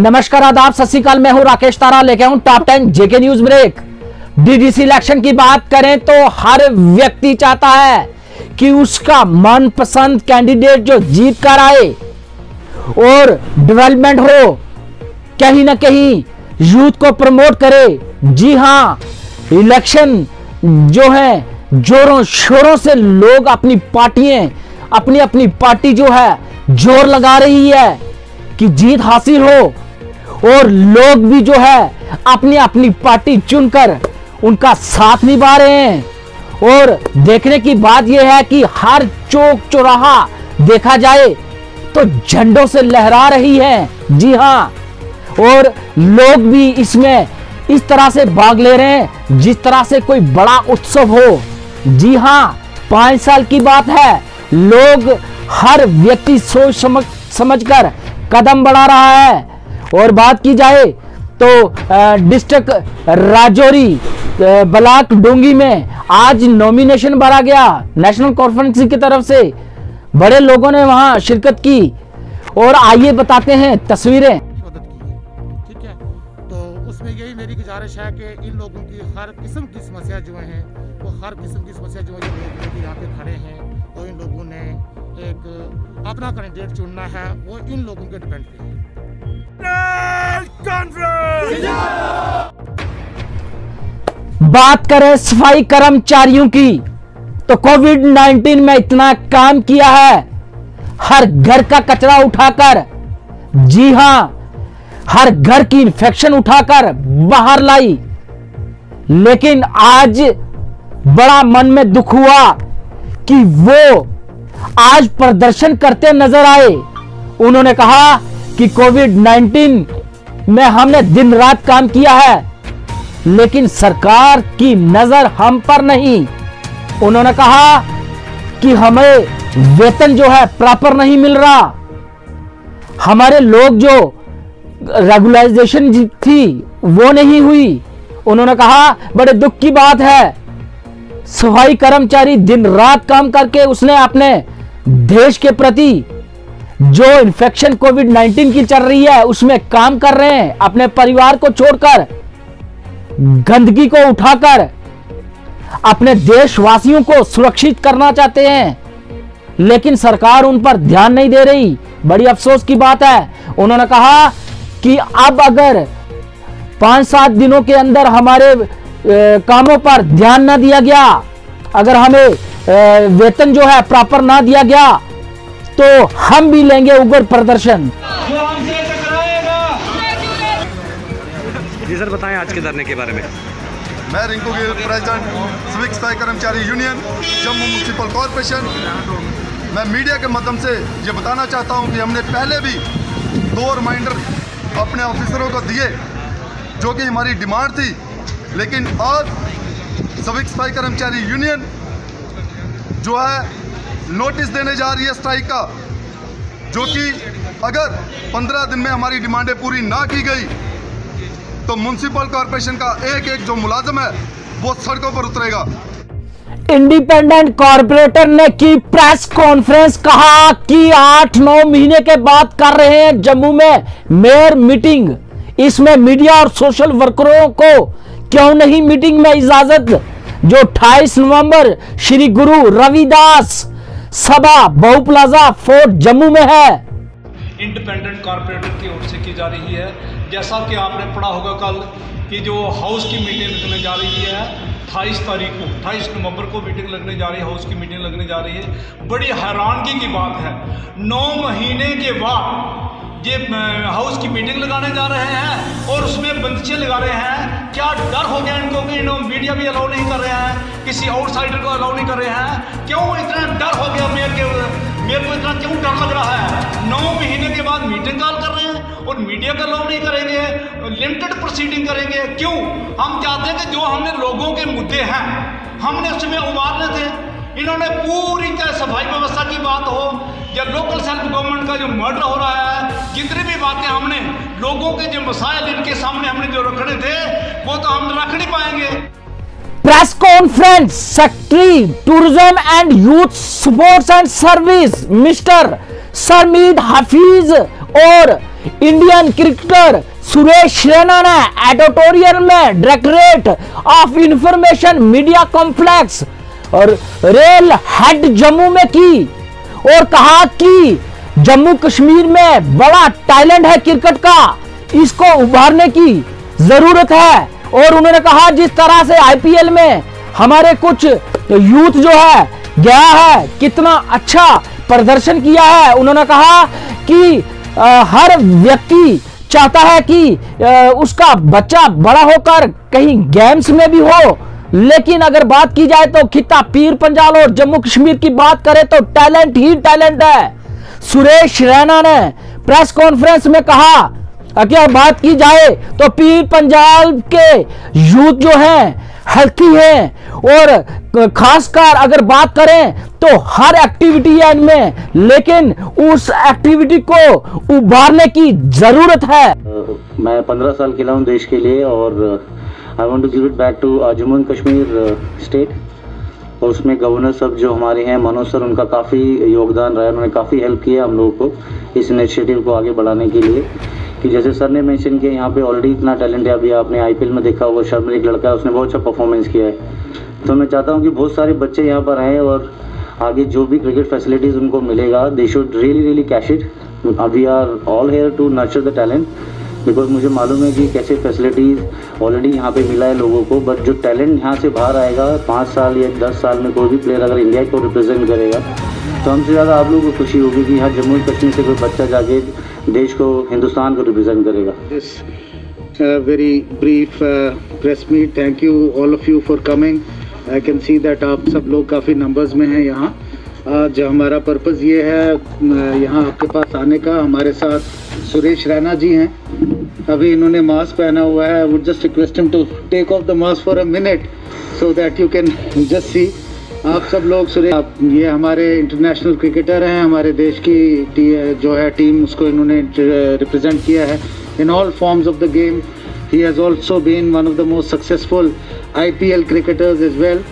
नमस्कार, आदाब, सत श्री अकाल। मैं हूं राकेश तारा, लेके आऊं top 10 JK news break. DDC election की बात करें तो हर व्यक्ति चाहता है कि उसका मनपसंद कैंडिडेट जो जीत कर आए और डेवलपमेंट हो, कहीं ना कहीं यूथ को प्रमोट करे। जी हां, इलेक्शन जो है जोरों शोरों से लोग अपनी पार्टी जो है जोर लगा रही है कि जीत हासिल हो, और लोग भी जो है अपनी अपनी पार्टी चुनकर उनका साथ निभा रहे हैं। और देखने की बात यह है कि हर चौक चौराहा देखा जाए तो झंडों से लहरा रही है। जी हां, और लोग भी इसमें इस तरह से भाग ले रहे हैं जिस तरह से कोई बड़ा उत्सव हो। जी हां, 5 साल की बात है, लोग हर व्यक्ति सोच समझकर कदम बढ़ा रहा है। और बात की जाए तो डिस्ट्रिक्ट राजौरी ब्लॉक डोंगी में आज नॉमिनेशन भरा गया नेशनल कॉन्फ्रेंस की तरफ से। बड़े लोगों ने वहां शिरकत की और आइए बताते हैं तस्वीरें। ठीक है, तो उसमें यही मेरी गुजारिश है कि इन लोगों की हर किस्म की समस्या जो है वो हर किस्म की समस्या जो है लोग यहाँ पे खड़े हैं, तो इन लोगों ने एक अपना कैंडिडेट चुनना है, वो इन लोगों के डिपेंड पे है। बात करें सफाई कर्मचारियों की तो कोविड-19 में इतना काम किया है, हर घर का कचरा उठाकर, जी हां, हर घर की इन्फेक्शन उठाकर बाहर लाई। लेकिन आज बड़ा मन में दुख हुआ कि वो आज प्रदर्शन करते नजर आए। उन्होंने कहा कि कोविड-19 में हमने दिन रात काम किया है, लेकिन सरकार की नजर हम पर नहीं। उन्होंने कहा कि हमें वेतन जो है प्रॉपर नहीं मिल रहा, हमारे लोग जो रेगुलराइजेशन थी वो नहीं हुई। उन्होंने कहा बड़े दुख की बात है, सफाई कर्मचारी दिन रात काम करके उसने अपने देश के प्रति जो इन्फेक्शन कोविड-19 की चल रही है उसमें काम कर रहे हैं, अपने परिवार को छोड़कर, गंदगी को उठाकर अपने देशवासियों को सुरक्षित करना चाहते हैं, लेकिन सरकार उन पर ध्यान नहीं दे रही। बड़ी अफसोस की बात है। उन्होंने कहा कि अब अगर 5-7 दिनों के अंदर हमारे कामों पर ध्यान ना दिया गया, अगर हमें वेतन जो है प्रॉपर ना दिया गया, तो हम भी लेंगे उग्र प्रदर्शन। जी सर, बताएं आज के धरने के बारे में। मैं रिंकू गिल, प्रेसिडेंट सिविक सफाई कर्मचारी यूनियन जम्मू म्यूनसिपल कॉरपोरेशन। मैं मीडिया के माध्यम से ये बताना चाहता हूँ कि हमने पहले भी 2 रिमाइंडर अपने ऑफिसरों को दिए जो कि हमारी डिमांड थी, लेकिन आज सिविक सफाई कर्मचारी यूनियन जो है नोटिस देने जा रही है स्ट्राइक का, जो कि अगर 15 दिन में हमारी डिमांडें पूरी ना की गई तो म्युनिसिपल कॉर्पोरेशन का एक जो मुलाजिम है वो सड़कों पर उतरेगा। इंडिपेंडेंट कॉर्पोरेटर ने की प्रेस कॉन्फ्रेंस, कहा कि 8-9 महीने के बाद कर रहे हैं जम्मू में मेयर मीटिंग। इसमें मीडिया और सोशल वर्करों को क्यों नहीं मीटिंग में इजाजत, जो 28 नवंबर श्री गुरु रविदास सभा बहु प्लाजा फोर्ट जम्मू में है। इंडिपेंडेंट कॉर्पोरेटर की ओर से की जा रही है। जैसा कि आपने पढ़ा होगा कल कि जो हाउस की मीटिंग लगने जा रही है 28 तारीख को, 28 नवंबर को मीटिंग लगने जा रही है, हाउस की मीटिंग लगने जा रही है। बड़ी हैरानगी की बात है, 9 महीने के बाद ये हाउस की मीटिंग लगाने जा रहे हैं और उसमें बंदिशें लगा रहे हैं। क्या डर हो गया इनको कि मीडिया भी अलाउ नहीं कर रहे हैं, किसी आउटसाइडर को अलाउ नहीं कर रहे हैं? क्यों इतना डर हो गया मेयर को इतना क्यों डर लग रहा है? 9 महीने के बाद मीटिंग कॉल कर रहे हैं और मीडिया का अलाउ नहीं करेंगे, लिमिटेड प्रोसीडिंग करेंगे। क्यों? हम चाहते हैं कि जो हमने लोगों के मुद्दे हैं हमने उसमें उबारने थे। इन्होंने पूरी तरह सफाई व्यवस्था की बात हो या लोकल सेल्फ गवर्नमेंट का जो मर्डर हो रहा है, जितनी भी बातें हमने लोगों के जो मसाइल इनके सामने हमने जो रखने थे वो तो हम रख नहीं पाएंगे। Press conference, secretary tourism and youth sports and service mister Sarmad Hafeez और इंडियन क्रिकेटर सुरेश रैना ने एडिटोरियल में directorate of information media complex और रेल हेड जम्मू में की और कहा कि जम्मू कश्मीर में बड़ा टैलेंट है क्रिकेट का, इसको उभारने की जरूरत है। और उन्होंने कहा जिस तरह से आईपीएल में हमारे कुछ यूथ जो है गया है, कितना अच्छा प्रदर्शन किया है। उन्होंने कहा कि हर व्यक्ति चाहता है कि उसका बच्चा बड़ा होकर कहीं गेम्स में भी हो, लेकिन अगर बात की जाए तो खिता पीर पंजाल और जम्मू कश्मीर की बात करें तो टैलेंट ही टैलेंट है। सुरेश रैना ने प्रेस कॉन्फ्रेंस में कहा, अगर बात की जाए तो पीर पंजाल के यूथ जो हैं हेल्थी हैं और खासकर अगर बात करें तो हर एक्टिविटी है इनमें, लेकिन उस एक्टिविटी को उभारने की जरूरत है। मैं 15 साल खेला हूँ देश के लिए और I want to give it back to Jammu and Kashmir state. और उसमें गवर्नर सब जो हमारे हैं, मनोज सर, उनका काफ़ी योगदान रहा है। उन्होंने काफ़ी हेल्प किया हम लोगों को इस इनिशिएटिव को आगे बढ़ाने के लिए। कि जैसे सर ने मेंशन किया, यहाँ पे ऑलरेडी इतना टैलेंट है। अभी आपने आईपीएल में देखा होगा, शर्मा एक लड़का है, उसने बहुत अच्छा परफॉर्मेंस किया है। तो मैं चाहता हूँ कि बहुत सारे बच्चे यहाँ पर आएँ और आगे जो भी क्रिकेट फैसिलिटीज़ उनको मिलेगा, they should really cash it. We are all here to nurture the talent, because मुझे मालूम है कि कैसे फैसिलिटीज़ ऑलरेडी यहाँ पे मिला है लोगों को। बट जो टैलेंट यहाँ से बाहर आएगा 5 साल या 10 साल में, कोई भी प्लेयर अगर इंडिया को रिप्रेजेंट करेगा, तो हमसे ज़्यादा आप लोगों को खुशी होगी कि यहाँ जम्मू कश्मीर से कोई बच्चा जाके देश को, हिंदुस्तान को रिप्रेजेंट करेगा। Very brief press meet. Thank you all of you for coming. I can see that आप सब लोग काफ़ी नंबर्स में हैं यहाँ। आज हमारा पर्पज़ ये है यहाँ आपके पास आने का। हमारे साथ सुरेश रैना जी हैं, अभी इन्होंने मास्क पहना हुआ है। I would just request him to take off the mask for a minute so that you can just see. आप सब लोग, सुरेश ये हमारे इंटरनेशनल क्रिकेटर हैं, हमारे देश की जो है टीम, उसको इन्होंने रिप्रेजेंट किया है in all forms of the game. He has also been one of the most successful IPL cricketers as well.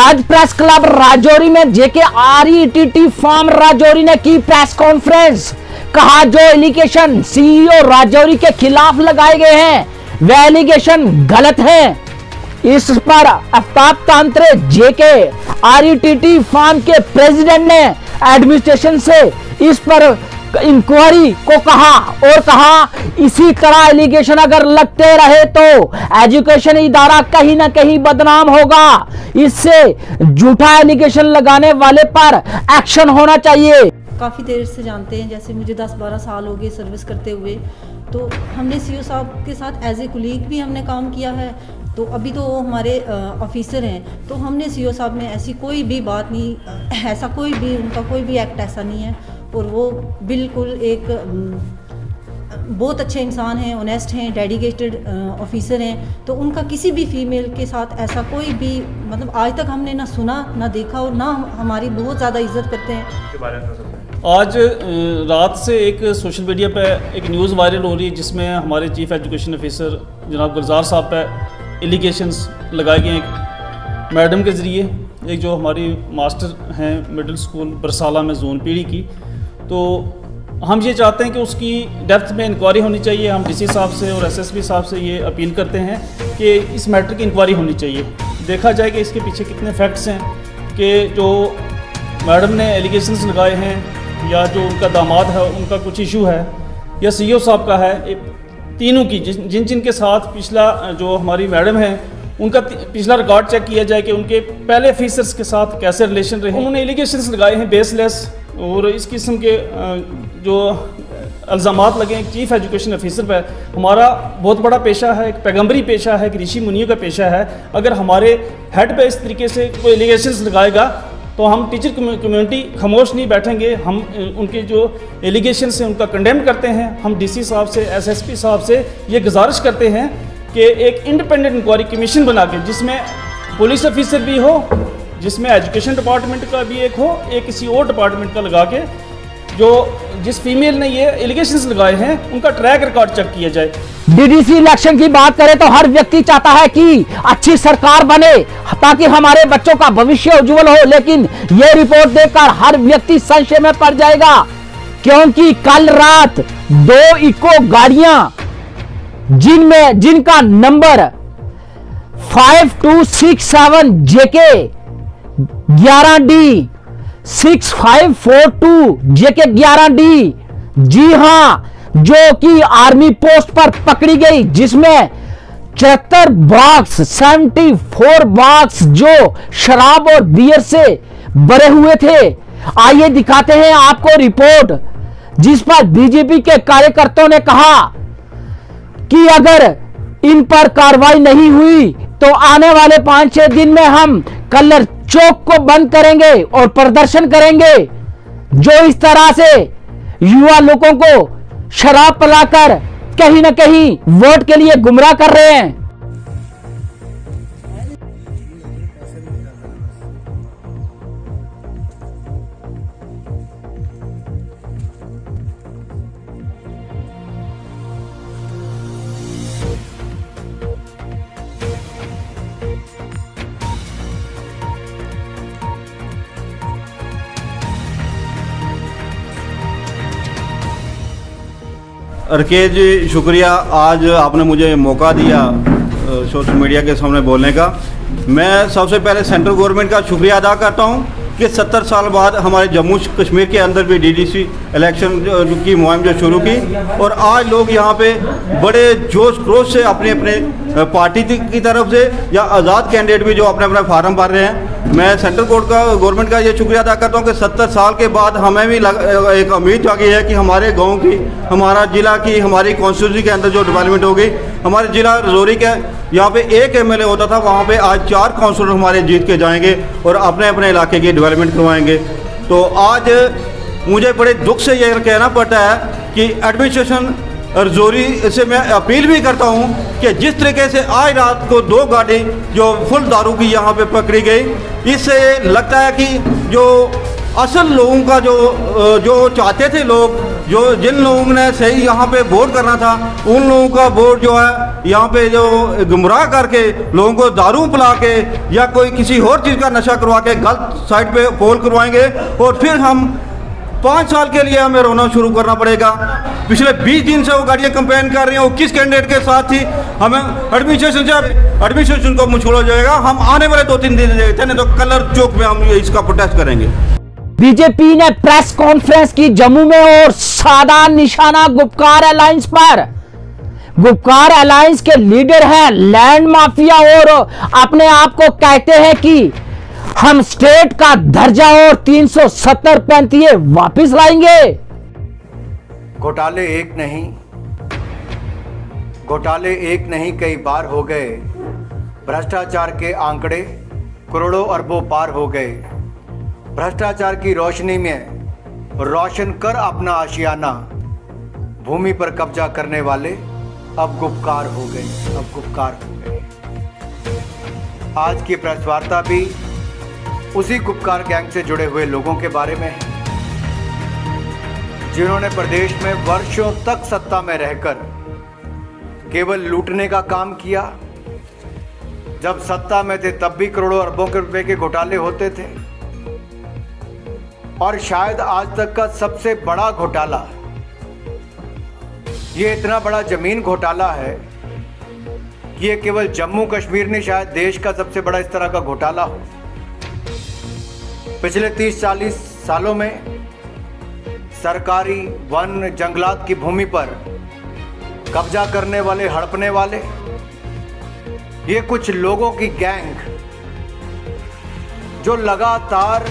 आज प्रेस क्लब राजौरी में जेके RETT फार्म राजौरी ने की प्रेस कॉन्फ्रेंस। कहा जो एलिगेशन CEO राजौरी के खिलाफ लगाए गए हैं वे एलिगेशन गलत हैं। इस पर आफ्ताब तांत्रे जेके RETT फार्म के प्रेसिडेंट ने एडमिनिस्ट्रेशन से इस पर इंक्वायरी को कहा और कहा इसी तरह एलिगेशन अगर लगते रहे तो एजुकेशन इदारा कहीं ना कहीं बदनाम होगा। इससे झूठा एलिगेशन लगाने वाले पर एक्शन होना चाहिए। काफ़ी देर से जानते हैं, जैसे मुझे 10-12 साल हो गए सर्विस करते हुए, तो हमने CEO साहब के साथ एज ए कुलीग भी हमने काम किया है। तो अभी तो वो हमारे ऑफिसर हैं, तो हमने CEO साहब में ऐसी कोई भी बात नहीं, ऐसा कोई भी उनका कोई भी एक्ट ऐसा नहीं है। और वो बिल्कुल एक बहुत अच्छे इंसान हैं, ऑनेस्ट हैं, डेडिकेटेड ऑफिसर हैं। तो उनका किसी भी फीमेल के साथ ऐसा कोई भी मतलब आज तक हमने ना सुना ना देखा, और ना हमारी बहुत ज़्यादा इज्जत करते हैं। आज रात से एक सोशल मीडिया पे एक न्यूज़ वायरल हो रही है जिसमें हमारे चीफ एजुकेशन ऑफिसर जनाब गुलजार साहब पे एलिगेशंस लगाए गए एक मैडम के ज़रिए, एक जो हमारी मास्टर हैं मिडिल स्कूल बरसाला में जोन पीढ़ी की। तो हम ये चाहते हैं कि उसकी डेप्थ में इंक्वायरी होनी चाहिए। हम DC साहब से और SSP साहब से ये अपील करते हैं कि इस मैटर की इंक्वायरी होनी चाहिए। देखा जाए कि इसके पीछे कितने फैक्ट्स हैं कि जो मैडम ने एलिगेशंस लगाए हैं या जो उनका दामाद है उनका कुछ इशू है या CEO साहब का है, तीनों की जिनके साथ पिछला जो हमारी मैडम है उनका पिछला रिकॉर्ड चेक किया जाए कि उनके पहले ऑफिसर्स के साथ कैसे रिलेशन रहे। उन्होंने एलिगेशंस लगाए हैं बेसलेस, और इस किस्म के जो इल्ज़ामात लगे एक चीफ़ एजुकेशन ऑफिसर पर। हमारा बहुत बड़ा पेशा है, एक पैगंबरी पेशा है, एक ऋषि मुनियों का पेशा है। अगर हमारे हेड पे इस तरीके से कोई एलिगेशंस लगाएगा तो हम टीचर कम्युनिटी खामोश नहीं बैठेंगे। हम उनके जो एलिगेशंस हैं उनका कंडेम करते हैं। हम DC साहब से SSP साहब से ये गुजारिश करते हैं कि एक इंडिपेंडेंट इंक्वायरी कमीशन बना के, जिसमें पुलिस ऑफिसर भी हो, जिसमें एजुकेशन डिपार्टमेंट का भी एक हो, एक किसी और डिपार्टमेंट का लगा के जो जिस फीमेल ने ये एलिगेशंस लगाए हैं उनका ट्रैक रिकॉर्ड चेक किया जाए। DDC इलेक्शन की बात करें तो हर व्यक्ति चाहता है कि अच्छी सरकार बने ताकि हमारे बच्चों का भविष्य उज्जवल हो, लेकिन ये रिपोर्ट देखकर हर व्यक्ति संशय में पड़ जाएगा क्योंकि कल रात 2 इको गाड़ियां जिनका number 5267 JK 11D 6542 JK 11D, जी हां, जो कि आर्मी पोस्ट पर पकड़ी गई, जिसमें 74 बॉक्स 74 बॉक्स जो शराब और बियर से भरे हुए थे। आइए दिखाते हैं आपको रिपोर्ट, जिस पर बीजेपी के कार्यकर्ताओं ने कहा कि अगर इन पर कार्रवाई नहीं हुई तो आने वाले 5-6 दिन में हम कलर चौक को बंद करेंगे और प्रदर्शन करेंगे। जो इस तरह से युवा लोगों को शराब पिलाकर कहीं ना कहीं वोट के लिए गुमराह कर रहे हैं। रकेश जी, शुक्रिया, आज आपने मुझे मौका दिया सोशल मीडिया के सामने बोलने का। मैं सबसे पहले सेंट्रल गवर्नमेंट का शुक्रिया अदा करता हूं कि 70 साल बाद हमारे जम्मू कश्मीर के अंदर भी DDC इलेक्शन की मुहिम जो शुरू की, और आज लोग यहां पे बड़े जोश खरोश से अपने अपने पार्टी की तरफ से या आज़ाद कैंडिडेट भी जो अपने अपने फार्म भर रहे हैं। मैं सेंट्रल गवर्नमेंट का ये शुक्रिया अदा करता हूँ कि 70 साल के बाद हमें भी एक उम्मीद जागी है कि हमारे गांव की, हमारा ज़िला की, हमारी कॉन्स्टिट्यूंसी के अंदर जो डेवलपमेंट होगी। हमारे ज़िला रजौरी के यहाँ पे 1 MLA होता था, वहाँ पे आज 4 काउंसलर हमारे जीत के जाएंगे और अपने अपने इलाके की डेवलपमेंट करवाएंगे। तो आज मुझे बड़े दुख से यह कहना पड़ता है कि एडमिनिस्ट्रेशन रजौरी से मैं अपील भी करता हूं कि जिस तरीके से आज रात को 2 गाड़ी जो फुल दारू की यहां पे पकड़ी गई, इससे लगता है कि जो असल लोगों का जो चाहते थे लोग, जो जिन लोगों ने सही यहाँ पे वोट करना था, उन लोगों का वोट जो है यहाँ पे जो गुमराह करके लोगों को दारू पिला के या कोई किसी और चीज़ का नशा करवा के गलत साइड पे पोल करवाएंगे और फिर हम 5 साल के लिए हमें रोना शुरू करना पड़ेगा। पिछले 20 दिन से वो गाड़ियाँ कंपेन कर रही हैं, वो किस कैंडिडेट के साथ थी, हमें एडमिनिस्ट्रेशन को मुझ हो जाएगा। हम आने वाले 2-3 दिन देखते हैं, तो कलर चौक में हम इसका प्रोटेस्ट करेंगे। बीजेपी ने प्रेस कॉन्फ्रेंस की जम्मू में और साधा निशाना गुपकार अलायंस पर। गुपकार अलायंस के लीडर हैं लैंड माफिया और अपने आप को कहते हैं कि हम स्टेट का दर्जा और 370-35 वापस लाएंगे। घोटाले एक नहीं कई बार हो गए, भ्रष्टाचार के आंकड़े करोड़ों अरबों पार हो गए। भ्रष्टाचार की रोशनी में रोशन कर अपना आशियाना, भूमि पर कब्जा करने वाले अब गुपकार हो गए। आज की प्रेस वार्ता भी उसी गुपकार गैंग से जुड़े हुए लोगों के बारे में है, जिन्होंने प्रदेश में वर्षों तक सत्ता में रहकर केवल लूटने का काम किया। जब सत्ता में थे तब भी करोड़ों अरबों के रुपए के घोटाले होते थे, और शायद आज तक का सबसे बड़ा घोटाला, ये इतना बड़ा जमीन घोटाला है कि ये केवल जम्मू कश्मीर नहीं, शायद देश का सबसे बड़ा इस तरह का घोटाला हो। पिछले 30-40 सालों में सरकारी वन जंगलात की भूमि पर कब्जा करने वाले, हड़पने वाले, ये कुछ लोगों की गैंग जो लगातार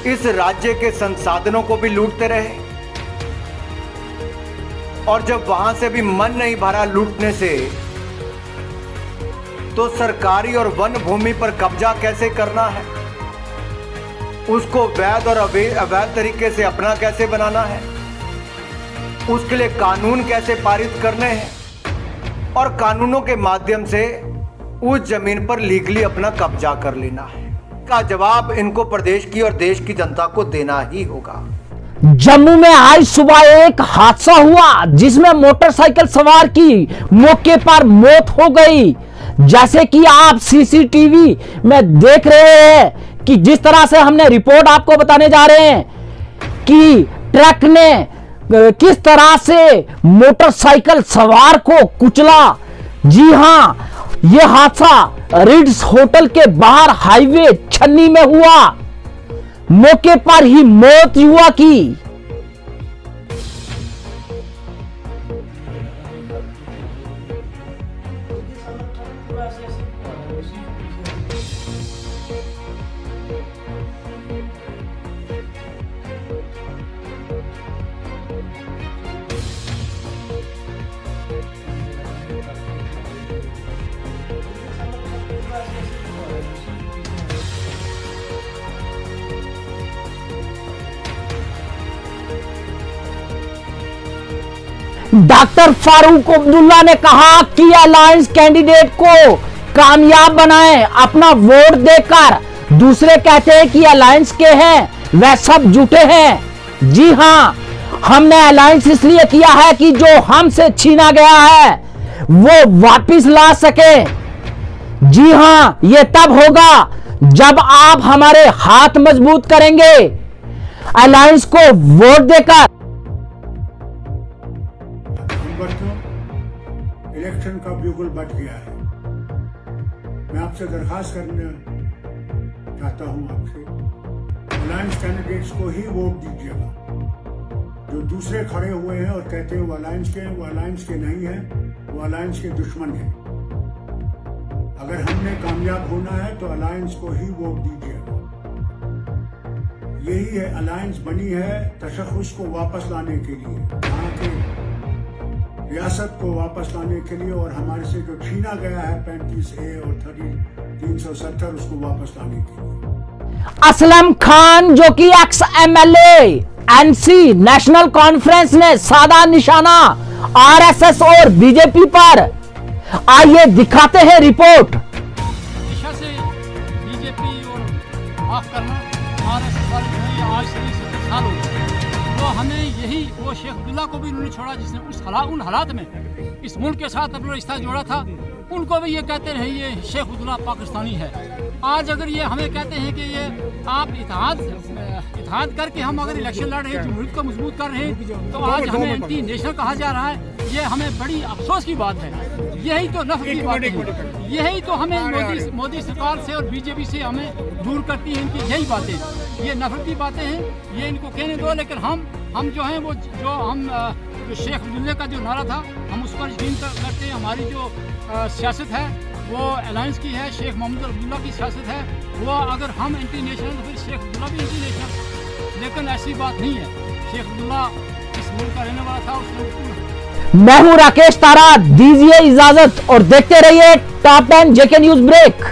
इस राज्य के संसाधनों को भी लूटते रहे, और जब वहां से भी मन नहीं भरा लूटने से, तो सरकारी और वन भूमि पर कब्जा कैसे करना है, उसको वैध और अवैध तरीके से अपना कैसे बनाना है, उसके लिए कानून कैसे पारित करने हैं, और कानूनों के माध्यम से उस जमीन पर लीगली अपना कब्जा कर लेना है। का जवाब इनको प्रदेश की और देश की जनता को देना ही होगा। जम्मू में आज सुबह एक हादसा हुआ जिसमें मोटरसाइकिल सवार की मौके पर मौत हो गई। जैसे कि आप सीसीटीवी में देख रहे हैं कि जिस तरह से हमने रिपोर्ट आपको बताने जा रहे हैं कि ट्रक ने किस तरह से मोटरसाइकिल सवार को कुचला। जी हां, यह हादसा रिड्स होटल के बाहर हाईवे छन्नी में हुआ। मौके पर ही मौत युवा की। डॉक्टर फारूक अब्दुल्ला ने कहा कि अलायंस कैंडिडेट को कामयाब बनाएं अपना वोट देकर। दूसरे कहते हैं कि अलायंस के हैं वह सब जुटे हैं। जी हां, हमने अलायंस इसलिए किया है कि जो हमसे छीना गया है वो वापस ला सके। जी हां, यह तब होगा जब आप हमारे हाथ मजबूत करेंगे अलायंस को वोट देकर। इलेक्शन का ब्यूगल बच गया है। मैं आपसे दरखास्त करना चाहता हूं आपसे, अलायंस कैंडिडेट्स को ही वोट दीजिएगा। जो दूसरे खड़े हुए हैं और कहते हैं वो अलायंस के हैं, वो अलायंस के नहीं हैं, वो अलायंस के दुश्मन हैं। अगर हमने कामयाब होना है तो अलायंस को ही वोट दीजिएगा। यही है, अलायंस बनी है तशख़्ख़ुस को वापस लाने के लिए, यहाँ के रियासत को वापस लाने के लिए, और हमारे से जो छीना गया है 35A और 370 उसको वापस लाने के लिए। असलम खान जो कि x MLA NC national conference ने साधा निशाना RSS और बीजेपी पर। आइए दिखाते हैं रिपोर्ट। दिशा से बीजेपी और माफ करना RSS वाले आज से 70 साल हो गए। तो हमें यही, वो शेख अब्दुल्ला को भी उन्होंने छोड़ा जिसने उन हालात में इस मुल्क के साथ अपना रिश्ता जोड़ा था, उनको भी ये कहते रहे ये शेख अब्दुल्ला पाकिस्तानी है। आज अगर ये हमें कहते हैं कि ये आप इत्तेहाद करके हम अगर इलेक्शन लड़ रहे हैं, जमहूरियत को मजबूत कर रहे हैं, तो आज हमें एंटी नेशनल कहा जा रहा है। ये हमें बड़ी अफसोस की बात है। यही तो नफरत की बात है, यही तो हमें मोदी सरकार से और बीजेपी से हमें दूर करती है। इनकी यही बातें, ये नफरत की बातें हैं, ये इनको कहने दो। लेकिन हम जो हैं वो जो शेख अब्दुल्ला का जो नारा था हम उस पर यकीन करते हैं। हमारी जो सियासत है वो अलायंस की है, शेख मोहम्मद अब्दुल्ला की सियासत है। वो अगर हम एंटी नेशनल तो फिर शेख अब्दुल्ला भी एंटी नेशनल, लेकिन ऐसी बात नहीं है। शेख अब्दुल्ला इस मुल्क का रहने वाला था। उसने मैं हूं राकेश तारा, दीजिए इजाजत और देखते रहिए टॉप 10 JK न्यूज ब्रेक।